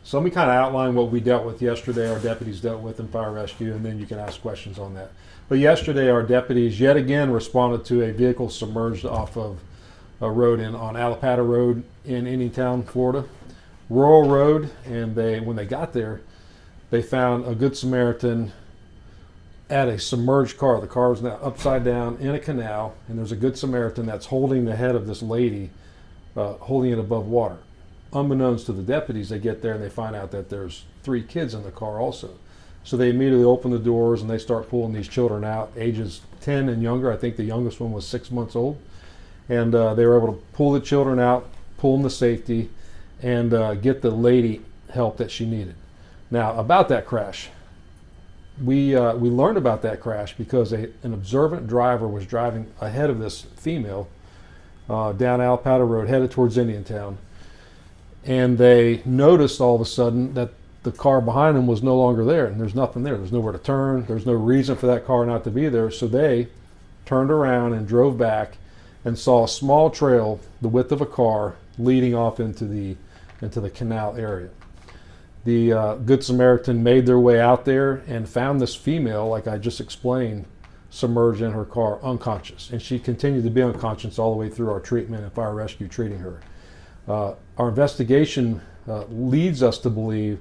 So let me kind of outline what we dealt with yesterday, our deputies dealt with in fire rescue, and then you can ask questions on that. But yesterday, our deputies yet again responded to a vehicle submerged off of a road on Alapata Road in Indiantown, Florida. Rural road, and when they got there, they found a Good Samaritan at a submerged car. The car is now upside down in a canal, and there's a Good Samaritan that's holding the head of this lady, holding it above water. Unbeknownst to the deputies, they get there and they find out that there's 3 kids in the car also. So they immediately open the doors and they start pulling these children out, ages 10 and younger. I think the youngest one was 6 months old. And they were able to pull the children out, pull them to safety, and get the lady help that she needed. Now, about that crash, we learned about that crash because an observant driver was driving ahead of this female down Alapata Road, headed towards Indiantown, and they noticed all of a sudden that the car behind them was no longer there, and there's nothing there. There's nowhere to turn. There's no reason for that car not to be there. So they turned around and drove back and saw a small trail, the width of a car, leading off into the canal area. The Good Samaritan made their way out there and found this female, like I just explained, submerged in her car, unconscious. And she continued to be unconscious all the way through our treatment and fire rescue treating her. Our investigation leads us to believe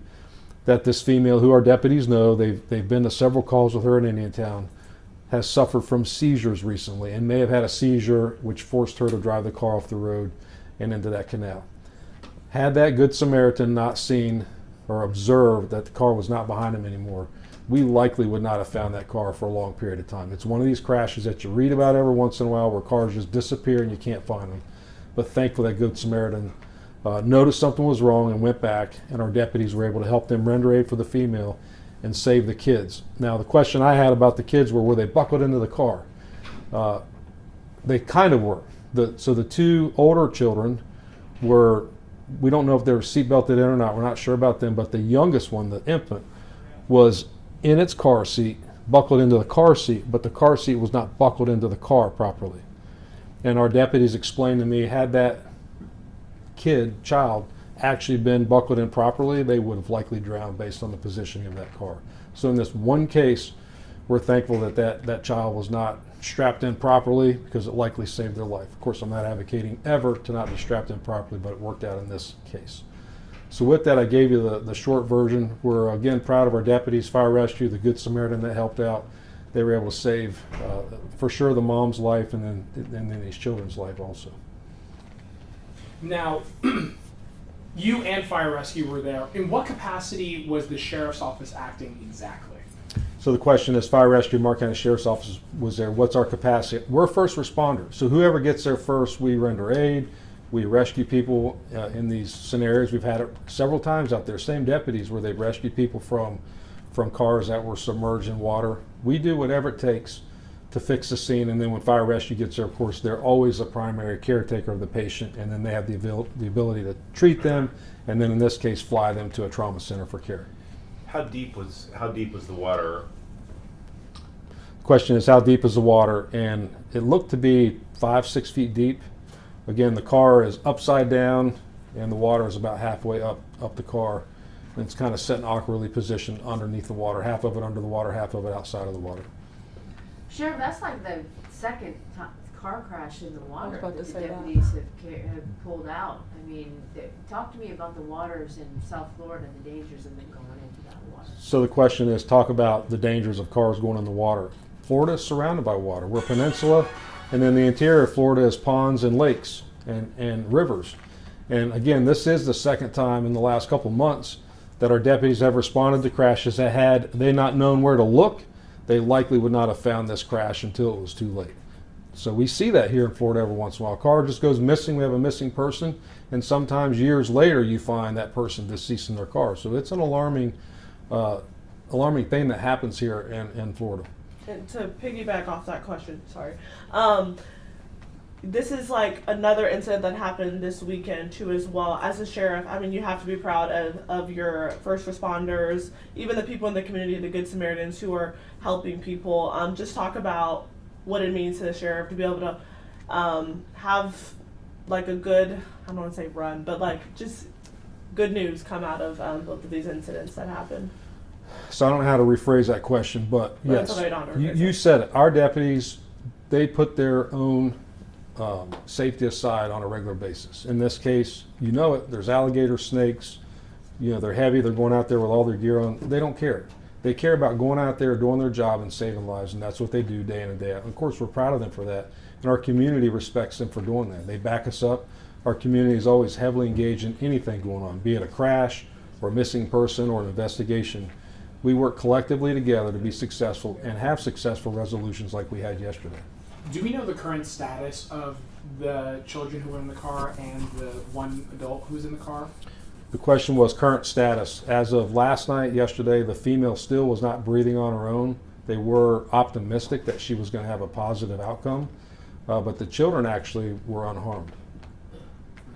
that this female, who our deputies know, they've been to several calls with her in Indiantown, has suffered from seizures recently and may have had a seizure which forced her to drive the car off the road and into that canal. Had that Good Samaritan not seen or observed that the car was not behind him anymore, we likely would not have found that car for a long period of time. It's one of these crashes that you read about every once in a while where cars just disappear and you can't find them. But thankfully that Good Samaritan noticed something was wrong and went back, and our deputies were able to help them render aid for the female and save the kids. Now, the question I had about the kids were they buckled into the car? They kind of were. So the 2 older children were, we don't know if they were seatbelted in or not. We're not sure about them, but the youngest one, the infant, was in its car seat, buckled into the car seat, but the car seat was not buckled into the car properly. And our deputies explained to me, had that child actually been buckled in properly, they would have likely drowned based on the positioning of that car. So in this one case, we're thankful that child was not strapped in properly, because it likely saved their life. Of course, I'm not advocating ever to not be strapped in properly, but it worked out in this case. So with that, I gave you the short version. We're again proud of our deputies, fire rescue, the Good Samaritan that helped out. They were able to save, for sure, the mom's life and then these children's life also. Now, you and fire rescue were there. In what capacity was the sheriff's office acting exactly? So the question is, fire rescue, Mark County Sheriff's Office was there. What's our capacity? We're first responders. So whoever gets there first, we render aid. We rescue people in these scenarios. We've had it several times out there. Same deputies where they've rescued people from cars that were submerged in water. We do whatever it takes to fix the scene, and then when fire rescue gets there, of course, they're always a primary caretaker of the patient, and then they have the ability to treat them, and then in this case, fly them to a trauma center for care. How deep was the water? The question is, how deep is the water? And it looked to be 5-6 feet deep. Again, the car is upside down, and the water is about halfway up the car. And it's kind of set and awkwardly positioned underneath the water, half of it under the water, half of it outside of the water. Sheriff, that's like the second car crash in the water about to that the say deputies have pulled out. I mean, talk to me about the waters in South Florida and the dangers of them going into that water. So the question is, talk about the dangers of cars going in the water. Florida is surrounded by water. We're a peninsula, and then the interior of Florida is ponds and lakes and rivers. And again, this is the second time in the last couple months that our deputies have responded to crashes that, had they not known where to look, they likely would not have found this crash until it was too late. So we see that here in Florida every once in a while. A car just goes missing, we have a missing person, and sometimes years later you find that person deceased in their car. So it's an alarming thing that happens here in Florida. And to piggyback off that question, sorry. This is like another incident that happened this weekend too as well. As a sheriff, I mean, you have to be proud of your first responders, even the people in the community, the Good Samaritans who are helping people. Just talk about what it means to the sheriff to be able to have like a good, I don't want to say run, but like just good news come out of both of these incidents that happened. So I don't know how to rephrase that question, but Well, that's yes, okay, I don't you, rephrase you it. said it. Our deputies, they put their own safety aside on a regular basis. In this case, you know it, there's alligator snakes, you know, they're heavy, they're going out there with all their gear on. They don't care. They care about going out there, doing their job, and saving lives, and that's what they do day in and day out. And of course, we're proud of them for that, and our community respects them for doing that. They back us up. Our community is always heavily engaged in anything going on, be it a crash or a missing person or an investigation. We work collectively together to be successful and have successful resolutions like we had yesterday. Do we know the current status of the children who were in the car and the one adult who was in the car? The question was current status. As of last night, yesterday, the female still was not breathing on her own. They were optimistic that she was going to have a positive outcome, but the children actually were unharmed.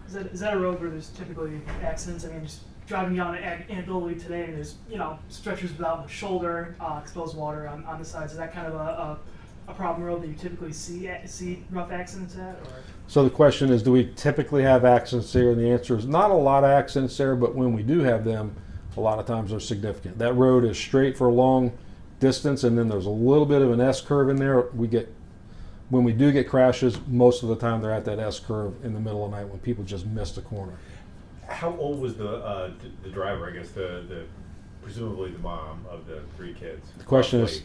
Is that a road where there's typically accidents? I mean, just driving down anecdotally today, and there's, you know, stretchers without the shoulder, exposed water on the sides. Is that kind of a problem road that you typically see rough accidents at? Or? So the question is, do we typically have accidents there? And the answer is not a lot of accidents there, but when we do have them, a lot of times they're significant. That road is straight for a long distance, and then there's a little bit of an S-curve in there. When we do get crashes, most of the time they're at that S-curve in the middle of the night when people just miss the corner. How old was the driver? I guess the presumably the mom of the 3 kids. The question is,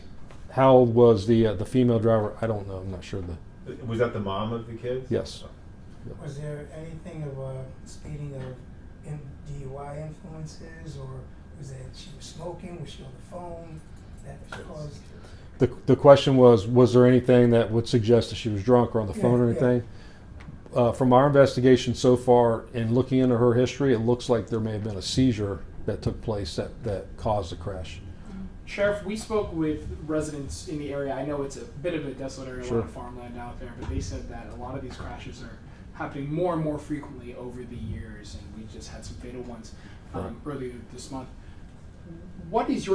how old was the female driver? I don't know. I'm not sure. Was that the mom of the kids? Yes. Was there anything of speeding of DUI influences, or was it she was smoking? Was she on the phone? That caused. The question was there anything that would suggest that she was drunk or on the phone or Yeah. anything? From our investigation so far, and looking into her history, it looks like there may have been a seizure that took place that caused the crash. Sheriff, we spoke with residents in the area. I know it's a bit of a desolate area, a Sure. lot of farmland out there, but they said that a lot of these crashes are happening more and more frequently over the years, and we just had some fatal ones earlier this month. What is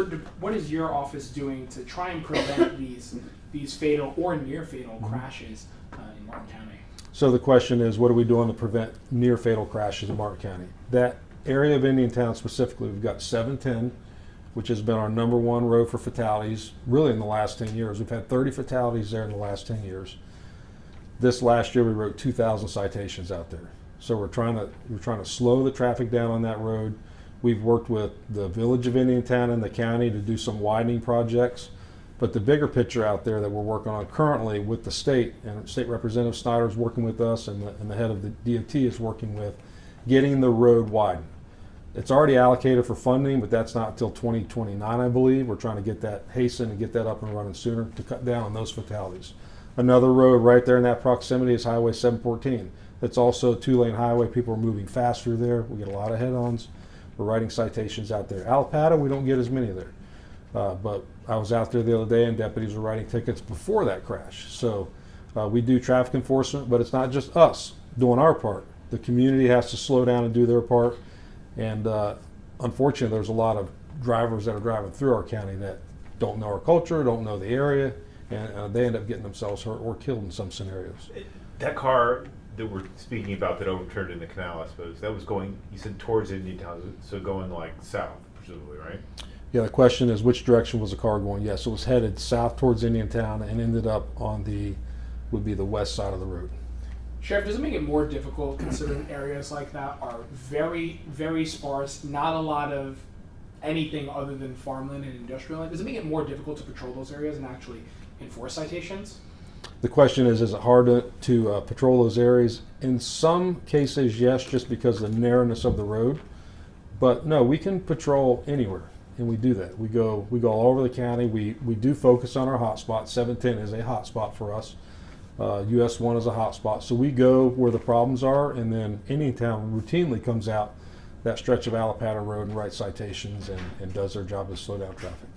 your office doing to try and prevent these fatal or near fatal crashes in Martin County? So the question is, what are we doing to prevent near fatal crashes in Martin County? That area of Indiantown specifically, we've got 710, which has been our #1 road for fatalities really in the last 10 years. We've had 30 fatalities there in the last 10 years. This last year we wrote 2,000 citations out there. So we're trying to slow the traffic down on that road. We've worked with the village of Indiantown and the county to do some widening projects. But the bigger picture out there that we're working on currently with the state, and State Representative Snyder is working with us, and the head of the DOT is working with, getting the road widened. It's already allocated for funding, but that's not until 2029, I believe. We're trying to get that hastened and get that up and running sooner to cut down on those fatalities. Another road right there in that proximity is Highway 714. That's also a 2-lane highway. People are moving fast through there. We get a lot of head-ons. We're writing citations out there. Alpata, we don't get as many there. But I was out there the other day and deputies were writing tickets before that crash. So we do traffic enforcement, but it's not just us doing our part. The community has to slow down and do their part. And unfortunately, there's a lot of drivers that are driving through our county that don't know our culture, don't know the area, and they end up getting themselves hurt or killed in some scenarios. That car that we're speaking about that overturned in the canal, I suppose, that was going, you said, towards Indiantown, so going like south, presumably, right? Yeah, the question is which direction was the car going? Yes, it was headed south towards Indiantown and ended up on would be the west side of the road. Sheriff, does it make it more difficult considering areas like that are very, very sparse, not a lot of anything other than farmland and industrial land? Does it make it more difficult to patrol those areas and actually enforce citations? The question is it hard to patrol those areas? In some cases, yes, just because of the narrowness of the road. But no, we can patrol anywhere, and we do that. We go all over the county. We do focus on our hotspot. 710 is a hotspot for us. US 1 is a hotspot. So we go where the problems are, and then Indiantown routinely comes out that stretch of Alapata Road and writes citations and does their job to slow down traffic.